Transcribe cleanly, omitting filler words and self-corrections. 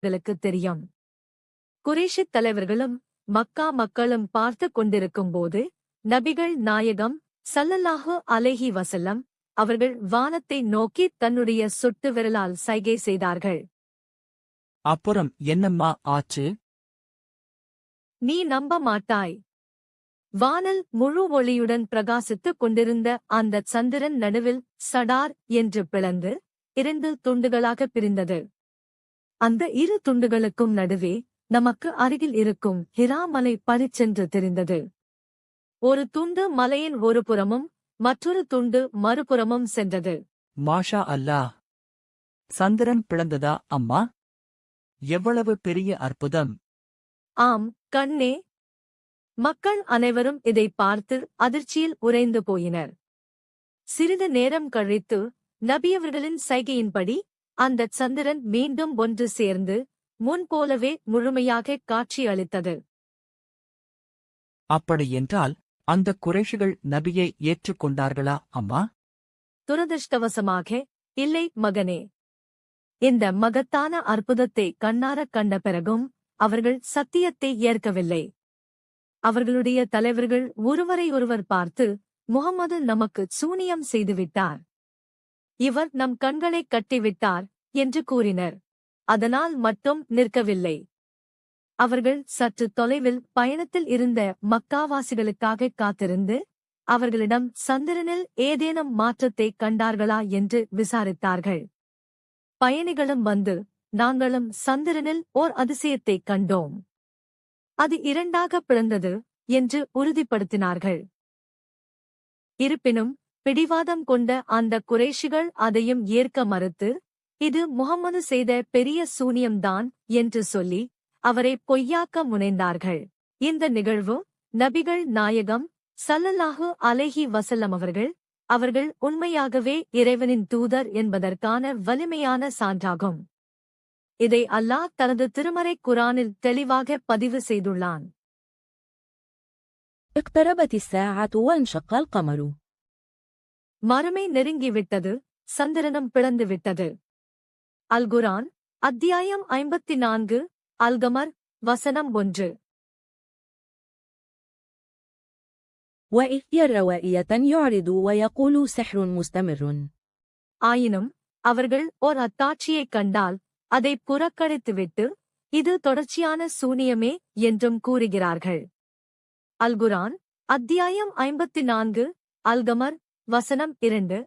அவர்களுக்கு தெரியும். குறைஷித் தலைவர்களும் மக்கா மக்களும் பார்த்துக் கொண்டிருக்கும்போது நபிகள் நாயகம் ஸல்லல்லாஹு அலைஹி வஸல்லம் அவர்கள் வானத்தை நோக்கி தன்னுடைய சுட்டு விரலால் சைகை செய்தார்கள். அப்புறம் என்னம்மா ஆச்சு? நீ நம்ப மாட்டாய். வானல் முழு ஒளியுடன் பிரகாசித்துக் கொண்டிருந்த அந்தச் சந்திரன் நடுவில் சடார் என்று பிளந்து 2 துண்டுகளாக பிரிந்தது. அந்த 2 துண்டுகளுக்கும் நடுவே நமக்கு அருகில் இருக்கும் ஹிரா மலை பளிச்சென்று தெரிந்தது. ஒரு துண்டு மலையின் ஒரு புறமும் மற்றொரு துண்டு மறுபுறமும் சென்றது. மாஷா அல்லாஹ்! சந்திரன் பிளந்ததா அம்மா? எவ்வளவு பெரிய அற்புதம்! ஆம் கண்ணே. மக்கள் அனைவரும் இதைப் பார்த்து அதிர்ச்சியில் உறைந்து போயினர். சிறிது நேரம் கழித்து நபியவர்களின் சைகையின்படி அந்தச் சந்திரன் மீண்டும் ஒன்று சேர்ந்து முன்போலவே முழுமையாக காட்சியளித்தது. அப்படியென்றால் அந்த குறைஷிகள் நபியை ஏற்றுக்கொண்டார்களா அம்மா? துரதிர்ஷ்டவசமாக இல்லை மகனே. இந்த மகத்தான அற்புதத்தை கண்ணாரக் கண்ட பிறகும் அவர்கள் சத்தியத்தை ஏற்கவில்லை. அவர்களுடைய தலைவர்கள் ஒருவரையொருவர் பார்த்து, முஹம்மது நமக்கு சூனியம் செய்துவிட்டார், இவர் நம் கண்களைக் கட்டிவிட்டார் என்று கூறினர். அதனால் மட்டும் நிற்கவில்லை. அவர்கள் சற்று தொலைவில் பயணத்தில் இருந்த மக்காவாசிகளுக்காக காத்திருந்து அவர்களிடம் சந்திரனில் ஏதேனும் மாற்றத்தைக் கண்டார்களா என்று விசாரித்தார்கள். பயணிகளும் வந்து, நாங்களும் சந்திரனில் ஓர் அதிசயத்தைக் கண்டோம், அது 2ஆக பிளந்தது என்று உறுதிப்படுத்தினார்கள். இருப்பினும் பிடிவாதம் கொண்ட அந்த குறைஷிகள் அதையும் ஏற்க மறுத்து, இது முஹம்மது செய்த பெரிய சூனியம்தான் என்று சொல்லி அவரை பொய்யாக்க முனைந்தார்கள். இந்த நிகழ்வு நபிகள் நாயகம் ஸல்லல்லாஹு அலைஹி வஸல்லம் அவர்கள் உண்மையாகவே இறைவனின் தூதர் என்பதற்கான வலிமையான சான்றாகும். இதை அல்லாஹ் தனது திருமறை குர்ஆனில் தெளிவாக பதிவு செய்துள்ளான். اقتربت الساعة وانشق القمر. மறுமை நெருங்கிவிட்டது, சந்திரனும் பிளந்துவிட்டது. அல் குர்ஆன் அத்தியாயம் 54 அல்-கமர் வசனம் 1. وإذ يرى يعرضوا ويقولوا سحر مستمر. ஆயினும் அவர்கள் ஓர் அத்தாட்சியைக் கண்டால் அதை புறக்கணித்துவிட்டு, இது தொடர்ச்சியான சூனியமே என்றும் கூறுகிறார்கள். அல் குர்ஆன் அத்தியாயம் 54 அல்-கமர் வசனம் 2.